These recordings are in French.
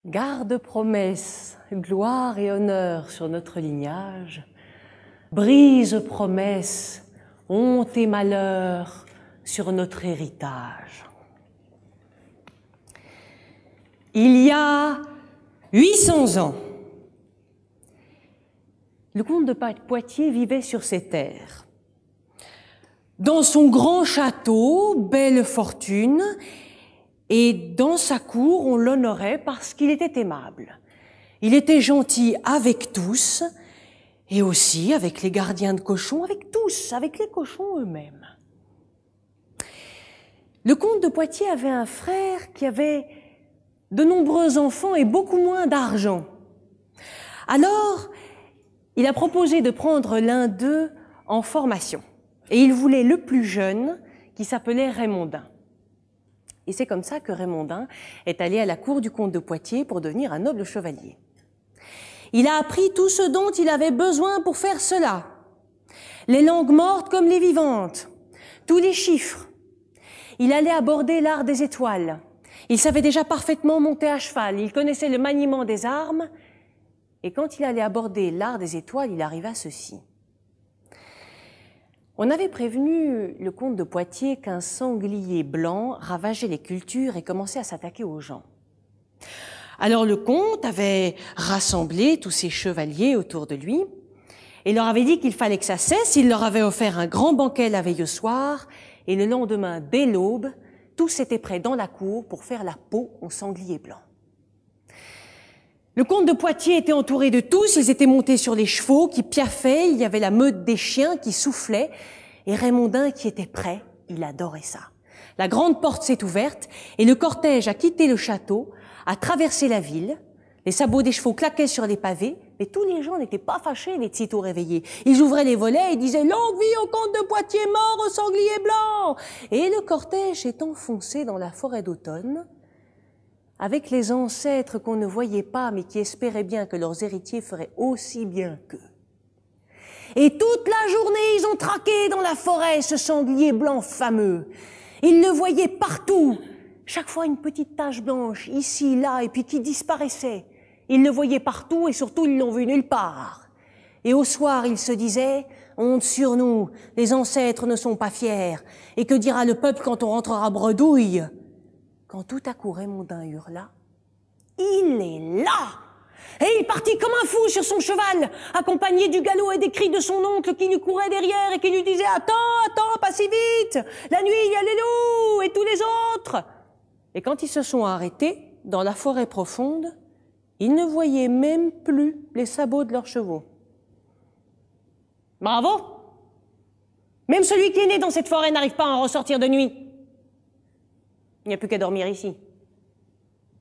Garde promesse, gloire et honneur sur notre lignage, brise promesse, honte et malheur sur notre héritage. Il y a 800 ans, le comte de Poitiers vivait sur ces terres. Dans son grand château, belle fortune, et dans sa cour, on l'honorait parce qu'il était aimable. Il était gentil avec tous, et aussi avec les gardiens de cochons, avec tous, avec les cochons eux-mêmes. Le comte de Poitiers avait un frère qui avait de nombreux enfants et beaucoup moins d'argent. Alors, il a proposé de prendre l'un d'eux en formation. Et il voulait le plus jeune, qui s'appelait Raymondin. Et c'est comme ça que Raymondin est allé à la cour du comte de Poitiers pour devenir un noble chevalier. Il a appris tout ce dont il avait besoin pour faire cela. Les langues mortes comme les vivantes, tous les chiffres. Il allait aborder l'art des étoiles. Il savait déjà parfaitement monter à cheval. Il connaissait le maniement des armes. Et quand il allait aborder l'art des étoiles, il arriva à ceci. On avait prévenu le comte de Poitiers qu'un sanglier blanc ravageait les cultures et commençait à s'attaquer aux gens. Alors le comte avait rassemblé tous ses chevaliers autour de lui et leur avait dit qu'il fallait que ça cesse. Il leur avait offert un grand banquet la veille au soir et le lendemain, dès l'aube, tous étaient prêts dans la cour pour faire la peau au sanglier blanc. Le comte de Poitiers était entouré de tous, ils étaient montés sur les chevaux qui piaffaient, il y avait la meute des chiens qui soufflaient, et Raymondin qui était prêt, il adorait ça. La grande porte s'est ouverte, et le cortège a quitté le château, a traversé la ville, les sabots des chevaux claquaient sur les pavés, mais tous les gens n'étaient pas fâchés d'être sitôt réveillés. Ils ouvraient les volets et disaient « Longue vie au comte de Poitiers, mort au sanglier blanc !» Et le cortège est enfoncé dans la forêt d'automne, avec les ancêtres qu'on ne voyait pas, mais qui espéraient bien que leurs héritiers feraient aussi bien qu'eux. Et toute la journée, ils ont traqué dans la forêt ce sanglier blanc fameux. Ils le voyaient partout, chaque fois une petite tache blanche, ici, là, et puis qui disparaissait. Ils le voyaient partout et surtout, ils l'ont vu nulle part. Et au soir, ils se disaient « Honte sur nous, les ancêtres ne sont pas fiers. Et que dira le peuple quand on rentrera bredouille ?» Quand tout à coup Raymondin hurla, « Il est là !» Et il partit comme un fou sur son cheval, accompagné du galop et des cris de son oncle qui lui courait derrière et qui lui disait « Attends, attends, pas si vite! La nuit, il y a les loups et tous les autres !» Et quand ils se sont arrêtés, dans la forêt profonde, ils ne voyaient même plus les sabots de leurs chevaux. Bravo! Même celui qui est né dans cette forêt n'arrive pas à en ressortir de nuit. Il n'y a plus qu'à dormir ici.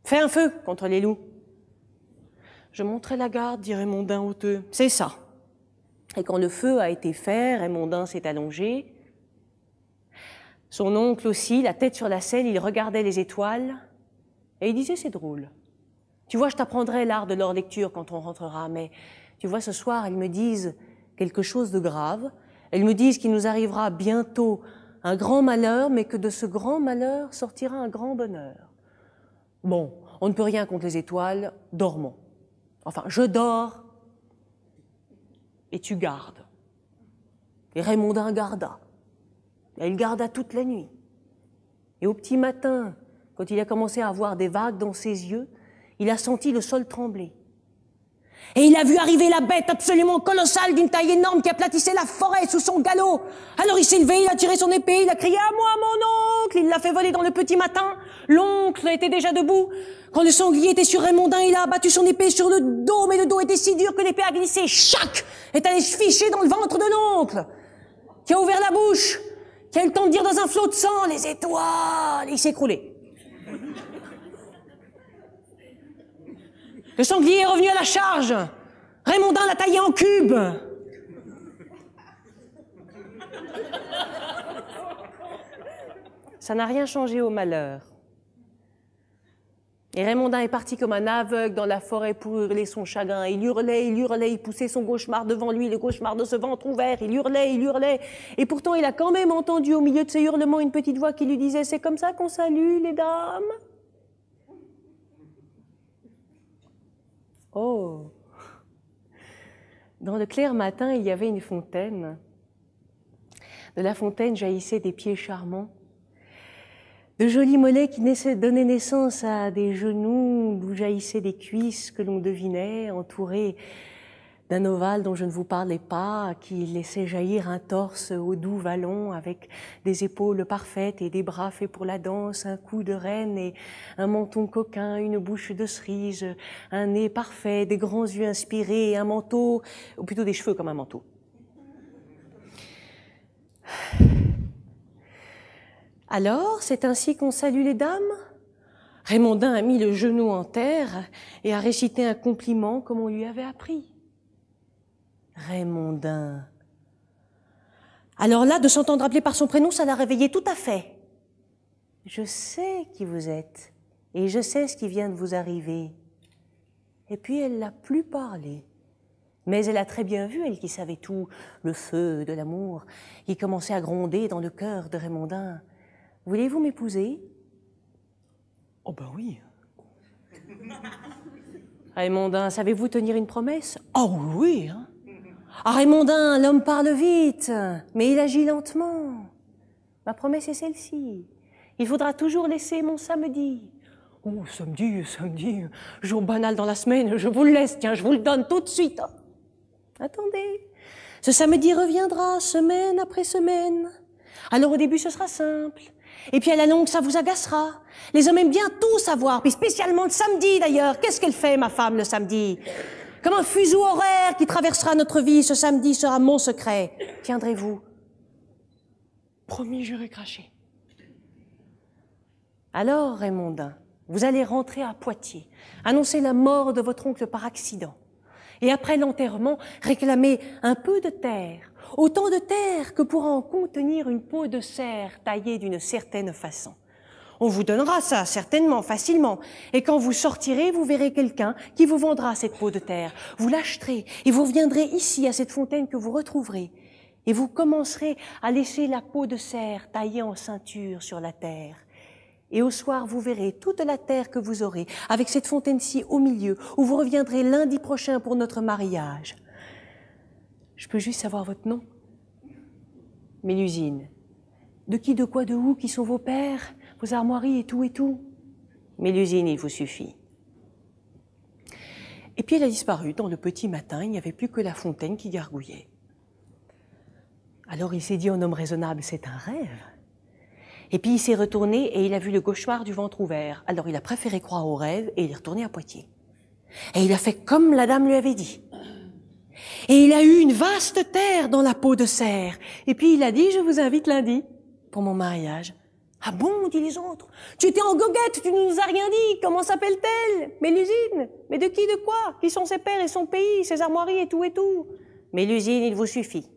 Fais un feu contre les loups. Je monterai la garde, dit Raymondin honteux. C'est ça. Et quand le feu a été fait, Raymondin s'est allongé. Son oncle aussi, la tête sur la selle, il regardait les étoiles et il disait « C'est drôle. Tu vois, je t'apprendrai l'art de leur lecture quand on rentrera, mais tu vois, ce soir, elles me disent quelque chose de grave. Elles me disent qu'il nous arrivera bientôt un grand malheur, mais que de ce grand malheur sortira un grand bonheur. Bon, on ne peut rien contre les étoiles, dormons. Enfin, je dors et tu gardes. » Et Raymondin garda. Et il garda toute la nuit. Et au petit matin, quand il a commencé à avoir des vagues dans ses yeux, il a senti le sol trembler. Et il a vu arriver la bête absolument colossale d'une taille énorme qui aplatissait la forêt sous son galop. Alors il s'est levé, il a tiré son épée, il a crié « À moi, mon oncle !» Il l'a fait voler dans le petit matin. L'oncle était déjà debout. Quand le sanglier était sur Raymondin, il a abattu son épée sur le dos, mais le dos était si dur que l'épée a glissé. Chac! Est allé se ficher dans le ventre de l'oncle, qui a ouvert la bouche, qui a eu le temps de dire dans un flot de sang « Les étoiles !» Et il s'est écroulé. Le sanglier est revenu à la charge. Raymondin l'a taillé en cube. Ça n'a rien changé au malheur. Et Raymondin est parti comme un aveugle dans la forêt pour hurler son chagrin. Il hurlait, il poussait son cauchemar devant lui, le cauchemar de ce ventre ouvert. Il hurlait. Et pourtant, il a quand même entendu au milieu de ses hurlements une petite voix qui lui disait « C'est comme ça qu'on salue les dames ?» Oh! Dans le clair matin, il y avait une fontaine. De la fontaine jaillissaient des pieds charmants, de jolis mollets qui donnaient naissance à des genoux d'où jaillissaient des cuisses que l'on devinait, entourées d'un ovale dont je ne vous parlais pas, qui laissait jaillir un torse au doux vallon avec des épaules parfaites et des bras faits pour la danse, un cou de reine et un menton coquin, une bouche de cerise, un nez parfait, des grands yeux inspirés, un manteau, ou plutôt des cheveux comme un manteau. Alors, c'est ainsi qu'on salue les dames? Raymondin a mis le genou en terre et a récité un compliment comme on lui avait appris. Raymondin. Alors là, de s'entendre appeler par son prénom, ça l'a réveillé tout à fait. Je sais qui vous êtes et je sais ce qui vient de vous arriver. Et puis elle n'a plus parlé. Mais elle a très bien vu, elle qui savait tout, le feu de l'amour, qui commençait à gronder dans le cœur de Raymondin. Voulez-vous m'épouser? Oh ben oui. Raymondin, savez-vous tenir une promesse? Oh oui, hein. Ah, Raymondin, l'homme parle vite, mais il agit lentement. Ma promesse est celle-ci. Il faudra toujours laisser mon samedi. Oh, samedi, jour banal dans la semaine, je vous le laisse, tiens, je vous le donne tout de suite. Attendez, ce samedi reviendra semaine après semaine. Alors au début, ce sera simple. Et puis à la longue, ça vous agacera. Les hommes aiment bien tout savoir, puis spécialement le samedi d'ailleurs. Qu'est-ce qu'elle fait, ma femme, le samedi? Comme un fuseau horaire qui traversera notre vie, ce samedi sera mon secret. Tiendrez-vous? Promis, j'irai cracher. Alors, Raymondin, vous allez rentrer à Poitiers, annoncer la mort de votre oncle par accident. Et après l'enterrement, réclamer un peu de terre, autant de terre que pourra en contenir une peau de cerf taillée d'une certaine façon. On vous donnera ça, certainement, facilement. Et quand vous sortirez, vous verrez quelqu'un qui vous vendra cette peau de terre. Vous l'acheterez et vous reviendrez ici, à cette fontaine que vous retrouverez. Et vous commencerez à laisser la peau de cerf taillée en ceinture sur la terre. Et au soir, vous verrez toute la terre que vous aurez, avec cette fontaine-ci au milieu, où vous reviendrez lundi prochain pour notre mariage. Je peux juste savoir votre nom? Mélusine. De qui, de quoi, de où, qui sont vos pères, vos armoiries et tout et tout? Mélusine, il vous suffit. Et puis elle a disparu. Dans le petit matin, il n'y avait plus que la fontaine qui gargouillait. Alors il s'est dit en homme raisonnable, c'est un rêve. Et puis il s'est retourné et il a vu le cauchemar du ventre ouvert. Alors il a préféré croire au rêve et il est retourné à Poitiers. Et il a fait comme la dame lui avait dit. Et il a eu une vaste terre dans la peau de cerf. Et puis il a dit, je vous invite lundi pour mon mariage. Ah bon, dit les autres. Tu étais en goguette, tu ne nous as rien dit. Comment s'appelle-t-elle? Mélusine. Mais de qui, de quoi? Qui sont ses pères et son pays, ses armoiries et tout et tout? Mélusine, il vous suffit.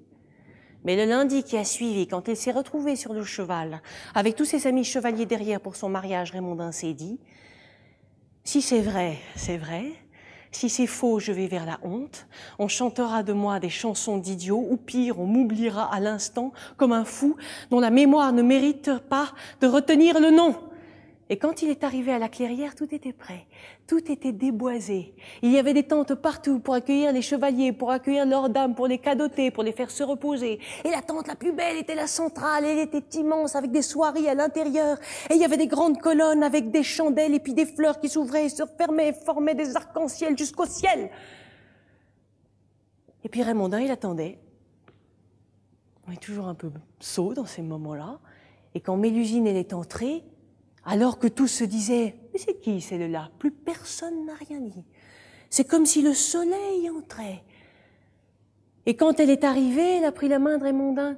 Mais le lundi qui a suivi, quand il s'est retrouvé sur le cheval, avec tous ses amis chevaliers derrière pour son mariage, Raymondin s'est dit, si c'est vrai, c'est vrai. Si c'est faux, je vais vers la honte. On chantera de moi des chansons d'idiots, ou pire, on m'oubliera à l'instant comme un fou dont la mémoire ne mérite pas de retenir le nom. Et quand il est arrivé à la clairière, tout était prêt, tout était déboisé. Il y avait des tentes partout pour accueillir les chevaliers, pour accueillir leurs dames, pour les cadoter, pour les faire se reposer. Et la tente la plus belle était la centrale, elle était immense avec des soieries à l'intérieur. Et il y avait des grandes colonnes avec des chandelles et puis des fleurs qui s'ouvraient et se refermaient et formaient des arcs-en-ciel jusqu'au ciel. Et puis Raymondin, il attendait. On est toujours un peu sot dans ces moments-là. Et quand Mélusine, elle est entrée, alors que tous se disaient, mais c'est qui celle-là? Plus personne n'a rien dit. C'est comme si le soleil entrait. Et quand elle est arrivée, elle a pris la main de Raymondin.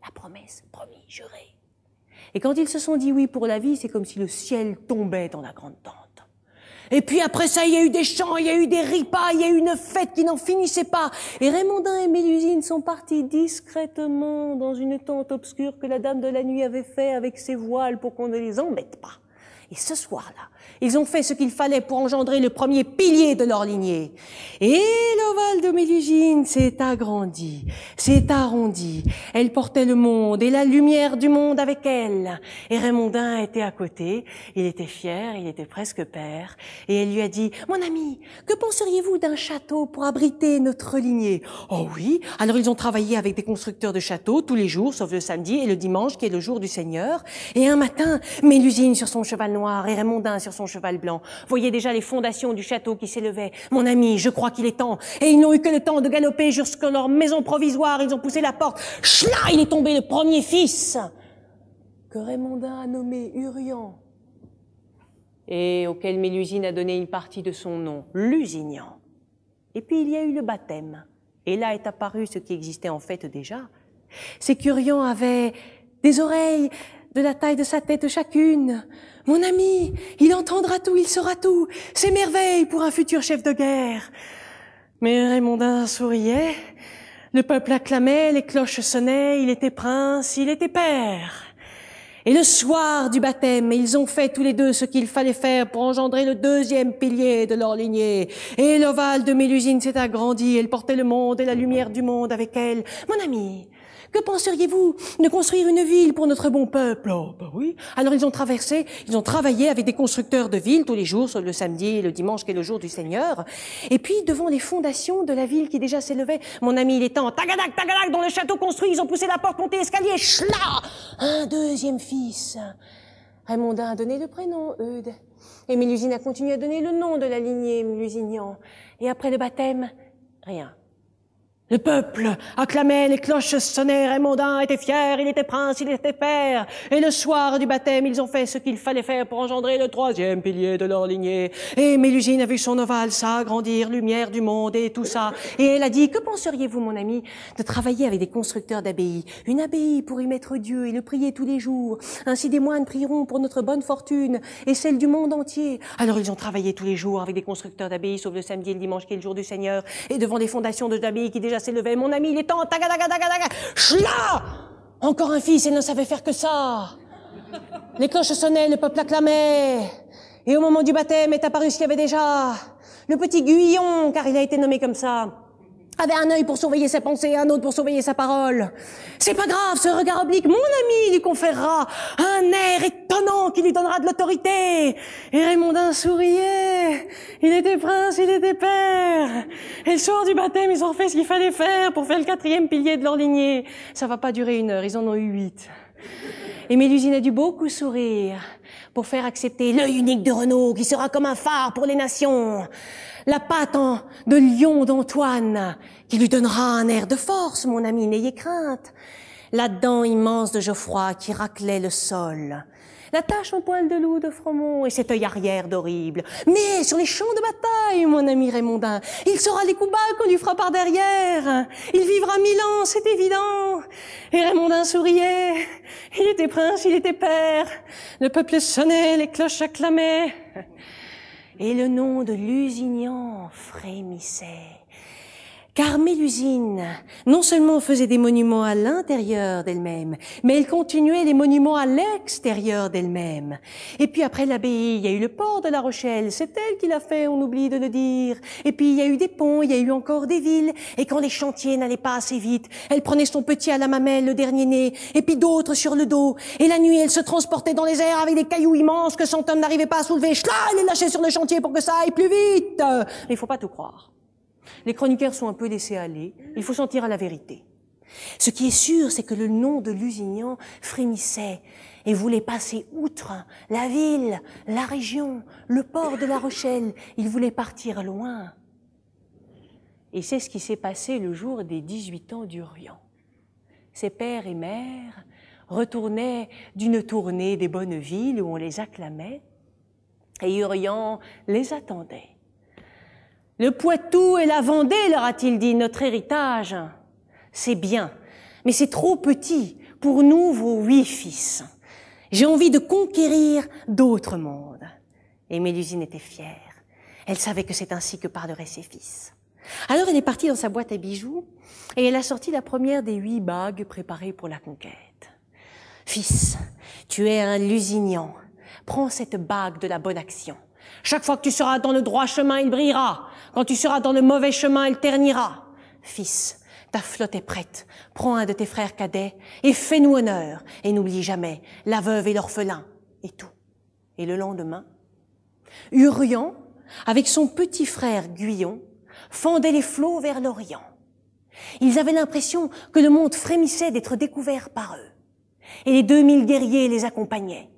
La promesse, promis, juré. Et quand ils se sont dit oui pour la vie, c'est comme si le ciel tombait dans la grande tente. Et puis après ça, il y a eu des chants, il y a eu des ripas, il y a eu une fête qui n'en finissait pas. Et Raymondin et Mélusine sont partis discrètement dans une tente obscure que la dame de la nuit avait fait avec ses voiles pour qu'on ne les embête pas. Et ce soir-là, ils ont fait ce qu'il fallait pour engendrer le premier pilier de leur lignée. Et l'ovale de Mélusine s'est agrandi, s'est arrondi. Elle portait le monde et la lumière du monde avec elle. Et Raymondin était à côté. Il était fier, il était presque père. Et elle lui a dit, « Mon ami, que penseriez-vous d'un château pour abriter notre lignée ?»« Oh oui !» Alors ils ont travaillé avec des constructeurs de châteaux tous les jours, sauf le samedi et le dimanche qui est le jour du Seigneur. Et un matin, Mélusine sur son cheval noir et Raymondin sur son cheval blanc voyaient déjà les fondations du château qui s'élevaient. « Mon ami, je crois qu'il est temps. » Et ils n'ont eu que le temps de galoper jusqu'à leur maison provisoire. Ils ont poussé la porte. Chla, il est tombé le premier fils que Raymondin a nommé Urian et auquel Mélusine a donné une partie de son nom, Lusignan. Et puis il y a eu le baptême. Et là est apparu ce qui existait en fait déjà. C'est qu'Urian avait des oreilles de la taille de sa tête chacune. Mon ami, il entendra tout, il saura tout. C'est merveille pour un futur chef de guerre. Mais Raymondin souriait, le peuple acclamait, les cloches sonnaient, il était prince, il était père. Et le soir du baptême, ils ont fait tous les deux ce qu'il fallait faire pour engendrer le deuxième pilier de leur lignée. Et l'ovale de Mélusine s'est agrandi, elle portait le monde et la lumière du monde avec elle. Mon ami, que penseriez-vous de construire une ville pour notre bon peuple? Oh, bah oui. Alors ils ont travaillé avec des constructeurs de villes tous les jours, sauf le samedi et le dimanche qui est le jour du Seigneur. Et puis, devant les fondations de la ville qui déjà s'élevait, mon ami, il est temps, tagadac, tagadac, dans le château construit, ils ont poussé la porte, monté l'escalier, chla! Un deuxième fils. Raymondin a donné le prénom, Eudes. Et Mélusine a continué à donner le nom de la lignée, Lusignan. Et après le baptême, rien. Le peuple acclamait, les cloches sonnaient, Raymondin était fier, il était prince, il était père. Et le soir du baptême, ils ont fait ce qu'il fallait faire pour engendrer le troisième pilier de leur lignée. Et Mélusine a vu son ovale s'agrandir, lumière du monde et tout ça. Et elle a dit, que penseriez-vous, mon ami, de travailler avec des constructeurs d'abbayes? Une abbaye pour y mettre Dieu et le prier tous les jours. Ainsi des moines prieront pour notre bonne fortune et celle du monde entier. Alors ils ont travaillé tous les jours avec des constructeurs d'abbayes, sauf le samedi et le dimanche qui est le jour du Seigneur. Et devant des fondations de l'abbaye qui déjà s'élevait. Mon ami, il est temps, tagadagadaga, chla! Encore un fils, elle ne savait faire que ça. Les cloches sonnaient, le peuple acclamait. Et au moment du baptême est apparu ce qu'il y avait déjà. Le petit Guyon, car il a été nommé comme ça, avait un œil pour surveiller ses pensées, un autre pour surveiller sa parole. C'est pas grave, ce regard oblique, mon ami lui conférera un air étonnant qui lui donnera de l'autorité. Et Raymondin souriait. Il était prince, il était père. Et le soir du baptême, ils ont fait ce qu'il fallait faire pour faire le quatrième pilier de leur lignée. Ça va pas durer 1 heure, ils en ont eu 8. Et Mélusine a dû beaucoup sourire pour faire accepter l'œil unique de Renaud qui sera comme un phare pour les nations. La patte de lion d'Antoine qui lui donnera un air de force, mon ami, n'ayez crainte. La dent immense de Geoffroy qui raclait le sol. La tache en poil de loup de Fromont et cet œil arrière d'horrible. Mais sur les champs de bataille, mon ami Raymondin, il saura les coups bas qu'on lui fera par derrière. Il vivra 1000 ans, c'est évident. Et Raymondin souriait. Il était prince, il était père. Le peuple sonnait, les cloches acclamaient. Et le nom de Lusignan frémissait. Car Mélusine, non seulement faisait des monuments à l'intérieur d'elle-même, mais elle continuait les monuments à l'extérieur d'elle-même. Et puis après l'abbaye, il y a eu le port de La Rochelle, c'est elle qui l'a fait, on oublie de le dire. Et puis il y a eu des ponts, il y a eu encore des villes, et quand les chantiers n'allaient pas assez vite, elle prenait son petit à la mamelle, le dernier né, et puis d'autres sur le dos. Et la nuit, elle se transportait dans les airs avec des cailloux immenses que son homme n'arrivait pas à soulever. Chla, elle les lâchait sur le chantier pour que ça aille plus vite. Mais il faut pas tout croire. Les chroniqueurs sont un peu laissés aller. Il faut s'en tirer à la vérité. Ce qui est sûr, c'est que le nom de Lusignan frémissait et voulait passer outre la ville, la région, le port de La Rochelle. Il voulait partir loin. Et c'est ce qui s'est passé le jour des 18 ans d'Urian. Ses pères et mères retournaient d'une tournée des bonnes villes où on les acclamait et Urian les attendait. Le Poitou et la Vendée, leur a-t-il dit, notre héritage, c'est bien, mais c'est trop petit pour nous, vos 8 fils. J'ai envie de conquérir d'autres mondes. Et Mélusine était fière. Elle savait que c'est ainsi que parleraient ses fils. Alors elle est partie dans sa boîte à bijoux et elle a sorti la première des 8 bagues préparées pour la conquête. Fils, tu es un Lusignan, Prends cette bague de la bonne action. Chaque fois que tu seras dans le droit chemin, il brillera. Quand tu seras dans le mauvais chemin, il ternira. Fils, ta flotte est prête. Prends un de tes frères cadets et fais-nous honneur. Et n'oublie jamais la veuve et l'orphelin et tout. Et le lendemain, Urien, avec son petit frère Guyon, fendait les flots vers l'Orient. Ils avaient l'impression que le monde frémissait d'être découvert par eux. Et les 2000 guerriers les accompagnaient.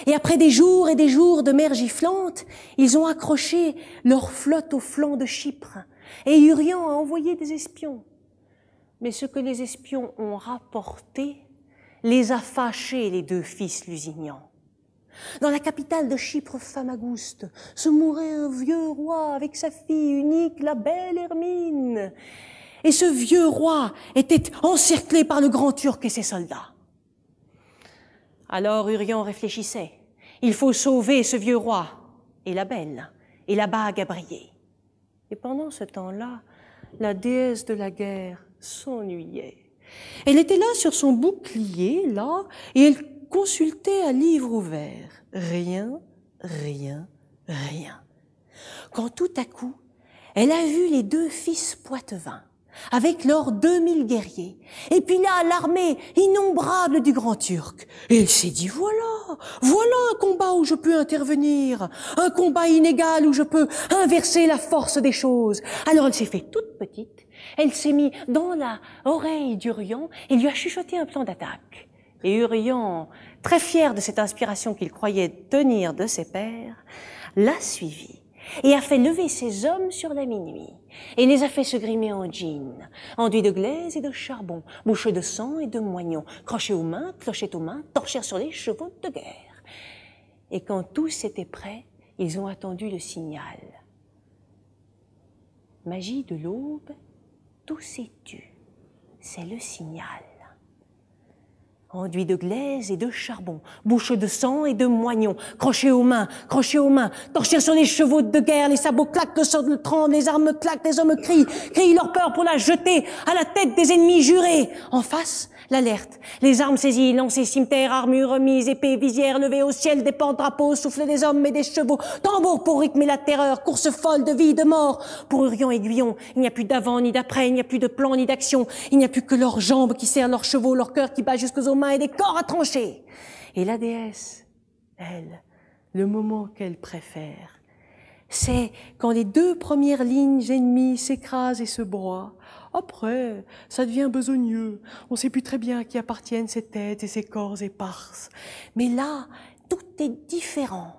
Et après des jours et des jours de mer giflante, ils ont accroché leur flotte au flanc de Chypre. Et Urien a envoyé des espions. Mais ce que les espions ont rapporté les a fâchés, les deux fils Lusignans. Dans la capitale de Chypre, Famagouste, se mourait un vieux roi avec sa fille unique, la belle Hermine. Et ce vieux roi était encerclé par le grand Turc et ses soldats. Alors Urien réfléchissait. Il faut sauver ce vieux roi et la belle, et la bague a brillé. Et pendant ce temps-là, la déesse de la guerre s'ennuyait. Elle était là sur son bouclier, là, et elle consultait à livre ouvert. Rien, rien, rien. Quand tout à coup, elle a vu les deux fils Poitevin, avec leurs 2000 guerriers, et puis là, l'armée innombrable du Grand Turc. Et elle s'est dit, voilà un combat où je peux intervenir, un combat inégal où je peux inverser la force des choses. Alors elle s'est fait toute petite, elle s'est mise dans la oreille d'Urien et lui a chuchoté un plan d'attaque. Et Urien, très fier de cette inspiration qu'il croyait tenir de ses pères, l'a suivi et a fait lever ses hommes sur la minuit, et les a fait se grimer en jean, enduits de glaise et de charbon, bouchés de sang et de moignons, crochets aux mains, clochettes aux mains, torchèrent sur les chevaux de guerre. Et quand tous étaient prêts, ils ont attendu le signal. Magie de l'aube, tout s'est tu, c'est le signal. Enduit de glaise et de charbon, bouche de sang et de moignons, crochets aux mains, torchés sur les chevaux de guerre, les sabots claquent, le sang tremble, les armes claquent, les hommes crient leur peur pour la jeter à la tête des ennemis jurés. En face, l'alerte, les armes saisies, lancers, cimeterres, armures remises, épées, visières levées au ciel, des porte-drapeaux, souffle des hommes et des chevaux, tambour pour rythmer la terreur, course folle de vie, de mort. Pour Urien et Guyon, il n'y a plus d'avant ni d'après, il n'y a plus de plan ni d'action, il n'y a plus que leurs jambes qui serrent leurs chevaux, leur cœur qui bat jusqu'aux mains et des corps à trancher. Et la déesse, elle, le moment qu'elle préfère, c'est quand les deux premières lignes ennemies s'écrasent et se broient. Après, ça devient besogneux. On ne sait plus très bien à qui appartiennent ces têtes et ces corps éparses. Mais là, tout est différent.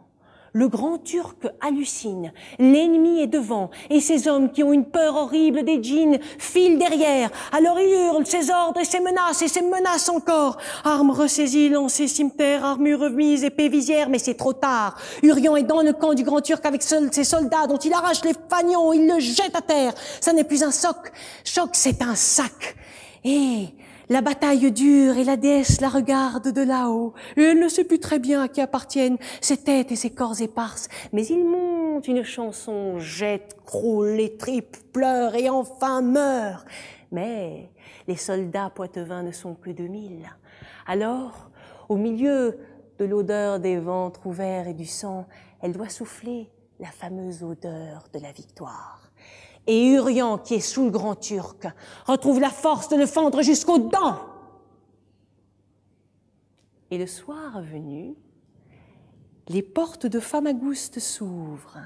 Le Grand Turc hallucine, l'ennemi est devant, et ces hommes qui ont une peur horrible des djinns filent derrière. Alors il hurle ses ordres et ses menaces encore. Armes ressaisies, lancers, cimeterres, armures remises, épées visières, mais c'est trop tard. Urien est dans le camp du Grand Turc avec ses soldats dont il arrache les fagnons, il le jette à terre. Ça n'est plus un choc, c'est un sac. Et la bataille dure et la déesse la regarde de là-haut. Et elle ne sait plus très bien à qui appartiennent ses têtes et ses corps éparses. Mais il monte une chanson, jette, croule les tripes, pleure et enfin meurt. Mais les soldats poitevins ne sont que 2000. Alors, au milieu de l'odeur des ventres ouverts et du sang, elle doit souffler la fameuse odeur de la victoire. Et Urien, qui est sous le Grand Turc, retrouve la force de le fendre jusqu'aux dents. Et le soir venu, les portes de Famagouste s'ouvrent,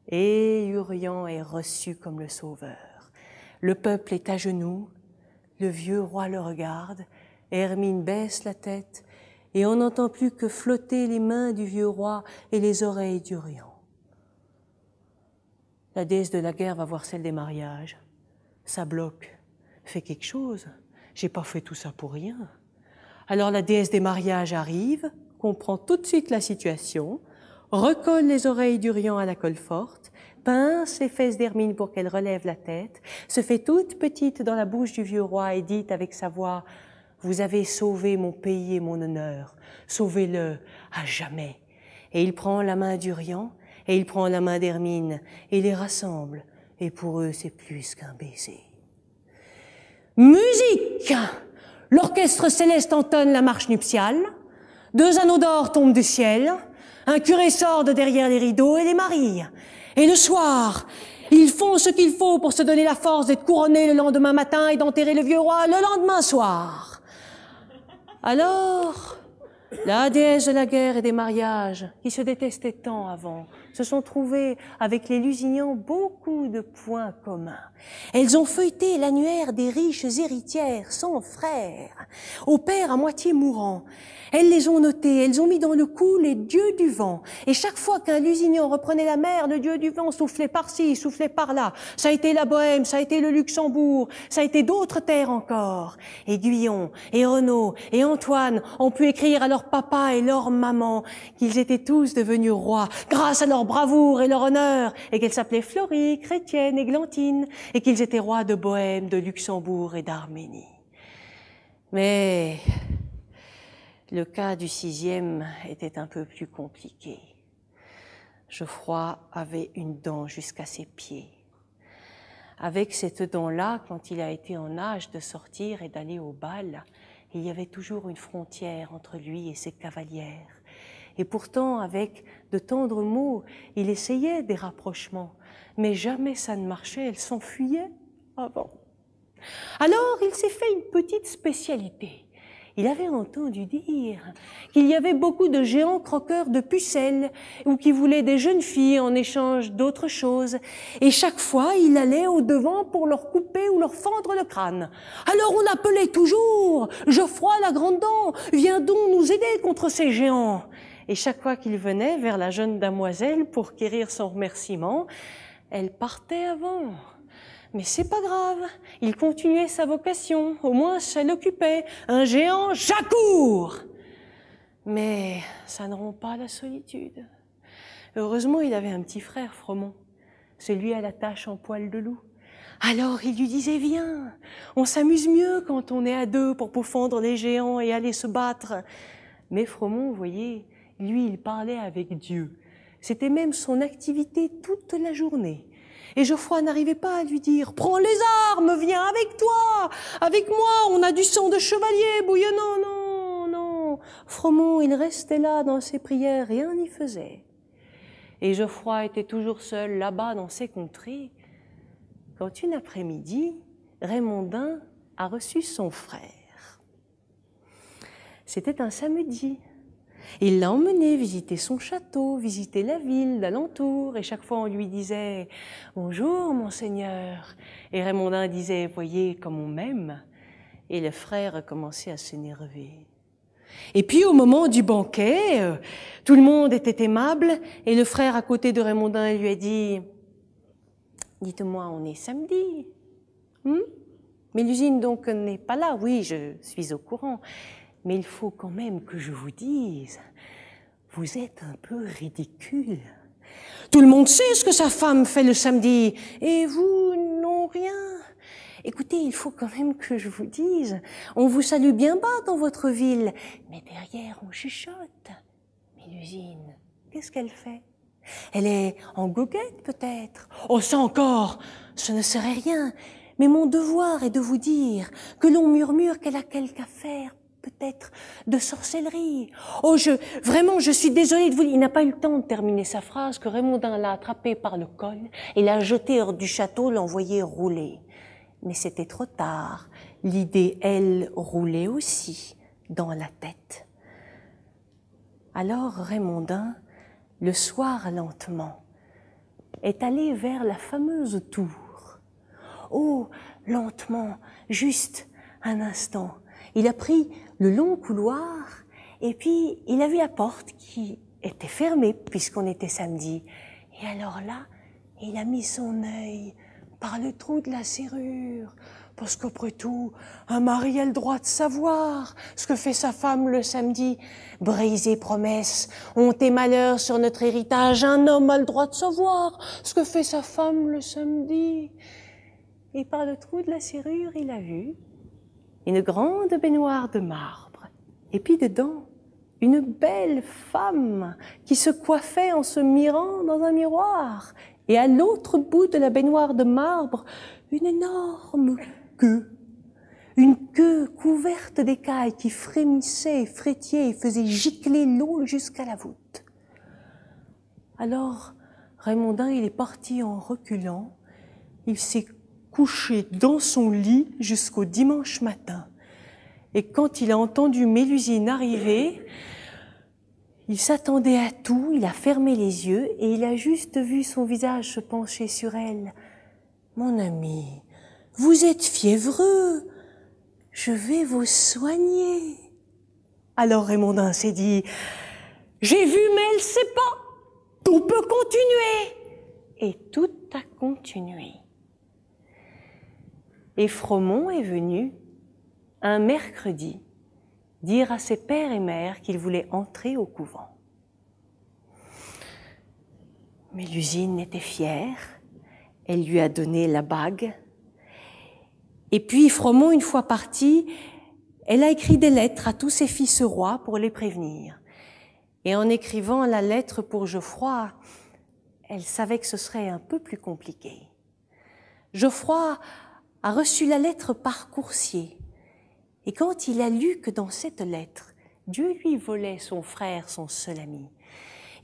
et Urien est reçu comme le sauveur. Le peuple est à genoux, le vieux roi le regarde, Hermine baisse la tête, et on n'entend plus que flotter les mains du vieux roi et les oreilles d'Urien. La déesse de la guerre va voir celle des mariages. Ça bloque. Fais quelque chose. J'ai pas fait tout ça pour rien. Alors la déesse des mariages arrive, comprend tout de suite la situation, recolle les oreilles d'Urien à la colle forte, pince les fesses d'Hermine pour qu'elle relève la tête, se fait toute petite dans la bouche du vieux roi et dit avec sa voix « Vous avez sauvé mon pays et mon honneur. Sauvez-le à jamais. » Et il prend la main d'Urien, et il prend la main d'Hermine, et les rassemble, et pour eux, c'est plus qu'un baiser. Musique! L'orchestre céleste entonne la marche nuptiale. 2 anneaux d'or tombent du ciel, un curé sort de derrière les rideaux et les marie. Et le soir, ils font ce qu'il faut pour se donner la force d'être couronnés le lendemain matin et d'enterrer le vieux roi le lendemain soir. Alors, la déesse de la guerre et des mariages, qui se détestaient tant avant, se sont trouvées avec les Lusignans beaucoup de points communs. Elles ont feuilleté l'annuaire des riches héritières sans frères, au père à moitié mourant. Elles les ont notés, elles ont mis dans le cou les dieux du vent. Et chaque fois qu'un Lusignan reprenait la mer, le dieu du vent soufflait par-ci, soufflait par-là. Ça a été la Bohème, ça a été le Luxembourg, ça a été d'autres terres encore. Et Guyon, et Renaud, et Antoine ont pu écrire à leur papa et leur maman qu'ils étaient tous devenus rois grâce à leur bravoure et leur honneur, et qu'elles s'appelaient Florie, Chrétienne, Églantine, et qu'ils étaient rois de Bohème, de Luxembourg et d'Arménie. Mais le cas du 6e était un peu plus compliqué. Geoffroy avait une dent jusqu'à ses pieds. Avec cette dent-là, quand il a été en âge de sortir et d'aller au bal, il y avait toujours une frontière entre lui et ses cavalières. Et pourtant, avec de tendres mots, il essayait des rapprochements, mais jamais ça ne marchait, elle s'enfuyait avant. Alors, il s'est fait une petite spécialité. Il avait entendu dire qu'il y avait beaucoup de géants croqueurs de pucelles ou qui voulaient des jeunes filles en échange d'autres choses. Et chaque fois, il allait au-devant pour leur couper ou leur fendre le crâne. Alors on appelait toujours « Geoffroy la grande dent, viens donc nous aider contre ces géants !» Et chaque fois qu'il venait vers la jeune damoiselle pour quérir son remerciement, elle partait avant. Mais c'est pas grave, il continuait sa vocation, au moins ça l'occupait, un géant j'accours. Mais ça ne rompt pas la solitude. Heureusement, il avait un petit frère, Fromont, celui à la tache en poil de loup. Alors il lui disait « Viens, on s'amuse mieux quand on est à 2 pour pourfendre les géants et aller se battre. » Mais Fromont, vous voyez, lui, il parlait avec Dieu. C'était même son activité toute la journée. Et Geoffroy n'arrivait pas à lui dire « Prends les armes, viens avec toi, avec moi, on a du sang de chevalier bouillonnant. » Non, non. Fromont, il restait là dans ses prières, rien n'y faisait. Et Geoffroy était toujours seul là-bas dans ses contrées, quand une après-midi, Raymondin a reçu son frère. C'était un samedi. Il l'a emmené visiter son château, visiter la ville d'alentour, et chaque fois on lui disait « Bonjour, monseigneur !» Et Raymondin disait « Voyez comme on m'aime !» Et le frère a commencé à s'énerver. Et puis au moment du banquet, tout le monde était aimable, et le frère à côté de Raymondin lui a dit « Dites-moi, on est samedi Mélusine donc n'est pas là. Oui, je suis au courant. Mais il faut quand même que je vous dise, vous êtes un peu ridicule. Tout le monde sait ce que sa femme fait le samedi, et vous, non, rien. Écoutez, il faut quand même que je vous dise, on vous salue bien bas dans votre ville, mais derrière on chuchote. Mélusine, qu'est-ce qu'elle fait? Elle est en goguette peut-être. Oh, ça encore, ce ne serait rien. Mais mon devoir est de vous dire que l'on murmure qu'elle a quelque affaire, peut-être de sorcellerie. Oh, vraiment, je suis désolée de vous dire, il n'a pas eu le temps de terminer sa phrase que Raymondin l'a attrapé par le col et l'a jeté hors du château, l'a envoyé rouler. Mais c'était trop tard. L'idée, elle, roulait aussi dans la tête. Alors Raymondin, le soir lentement, est allé vers la fameuse tour. Oh, lentement, juste un instant. Il a pris le long couloir et puis il a vu la porte qui était fermée puisqu'on était samedi. Et alors là, il a mis son œil par le trou de la serrure. Parce qu'après tout, un mari a le droit de savoir ce que fait sa femme le samedi. Briser promesses, honte et malheur sur notre héritage, un homme a le droit de savoir ce que fait sa femme le samedi. Et par le trou de la serrure, il a vu une grande baignoire de marbre, et puis dedans, une belle femme qui se coiffait en se mirant dans un miroir, et à l'autre bout de la baignoire de marbre, une énorme queue, une queue couverte d'écailles qui frémissait et frétillait et faisait gicler l'eau jusqu'à la voûte. Alors, Raymondin, il est parti en reculant, il s'est couché dans son lit jusqu'au dimanche matin. Et quand il a entendu Mélusine arriver, il s'attendait à tout, il a fermé les yeux et il a juste vu son visage se pencher sur elle. « Mon ami, vous êtes fiévreux, je vais vous soigner. » Alors Raymondin s'est dit « J'ai vu, mais elle sait pas, tout peut continuer. » Et tout a continué. Et Fromont est venu un mercredi dire à ses pères et mères qu'il voulait entrer au couvent. Mélusine était fière, elle lui a donné la bague. Et puis Fromont, une fois partie, elle a écrit des lettres à tous ses fils rois pour les prévenir. Et en écrivant la lettre pour Geoffroy, elle savait que ce serait un peu plus compliqué. Geoffroy a reçu la lettre par coursier. Et quand il a lu que dans cette lettre, Dieu lui volait son frère, son seul ami,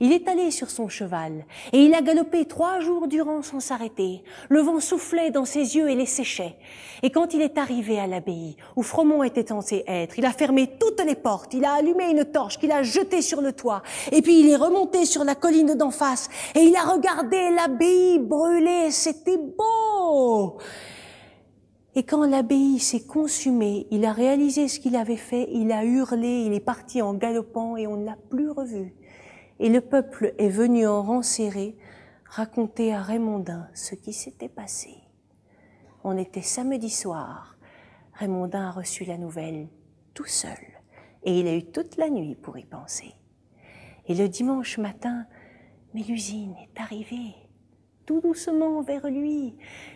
il est allé sur son cheval et il a galopé 3 jours durant sans s'arrêter. Le vent soufflait dans ses yeux et les séchait. Et quand il est arrivé à l'abbaye où Fromont était censé être, il a fermé toutes les portes, il a allumé une torche qu'il a jetée sur le toit. Et puis il est remonté sur la colline d'en face et il a regardé l'abbaye brûler. C'était beau! Et quand l'abbaye s'est consumée, il a réalisé ce qu'il avait fait, il a hurlé, il est parti en galopant et on ne l'a plus revu. Et le peuple est venu en rang serré raconter à Raymondin ce qui s'était passé. On était samedi soir, Raymondin a reçu la nouvelle tout seul et il a eu toute la nuit pour y penser. Et le dimanche matin, Mélusine est arrivée tout doucement vers lui.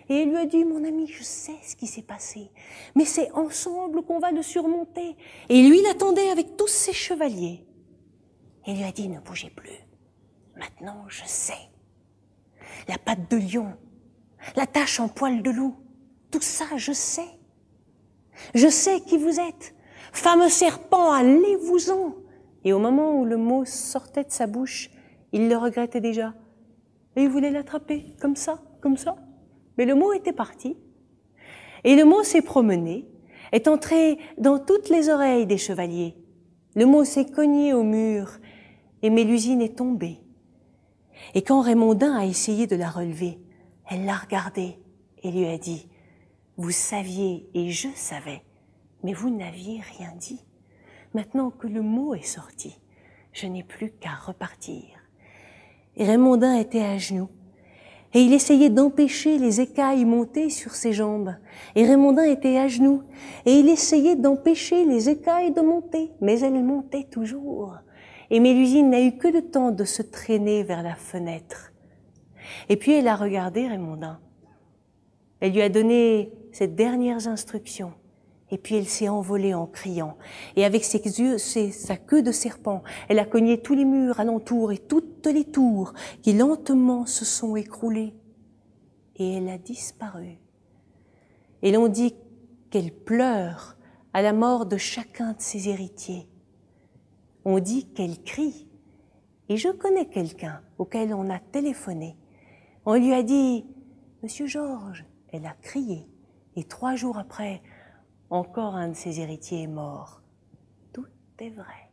Et il lui a dit, mon ami, je sais ce qui s'est passé, mais c'est ensemble qu'on va le surmonter. Et lui, il attendait avec tous ses chevaliers. Et il lui a dit, ne bougez plus. Maintenant, je sais. La patte de lion, la tache en poil de loup, tout ça, je sais. Je sais qui vous êtes. Fameux serpent, allez-vous-en. Et au moment où le mot sortait de sa bouche, il le regrettait déjà. Et il voulait l'attraper, comme ça. Mais le mot était parti. Et le mot s'est promené, est entré dans toutes les oreilles des chevaliers. Le mot s'est cogné au mur et Mélusine est tombée. Et quand Raymondin a essayé de la relever, elle l'a regardé et lui a dit « Vous saviez et je savais, mais vous n'aviez rien dit. Maintenant que le mot est sorti, je n'ai plus qu'à repartir. » Et Raymondin était à genoux, et il essayait d'empêcher les écailles montées sur ses jambes. Et Raymondin était à genoux, et il essayait d'empêcher les écailles de monter, mais elles montaient toujours. Et Mélusine n'a eu que le temps de se traîner vers la fenêtre. Et puis elle a regardé Raymondin. Elle lui a donné ses dernières instructions. Et puis elle s'est envolée en criant. Et avec ses yeux, sa queue de serpent, elle a cogné tous les murs alentour et toutes les tours qui lentement se sont écroulées. Et elle a disparu. Et l'on dit qu'elle pleure à la mort de chacun de ses héritiers. On dit qu'elle crie. Et je connais quelqu'un auquel on a téléphoné. On lui a dit « Monsieur Georges », elle a crié. Et 3 jours après, encore un de ses héritiers est mort. Tout est vrai.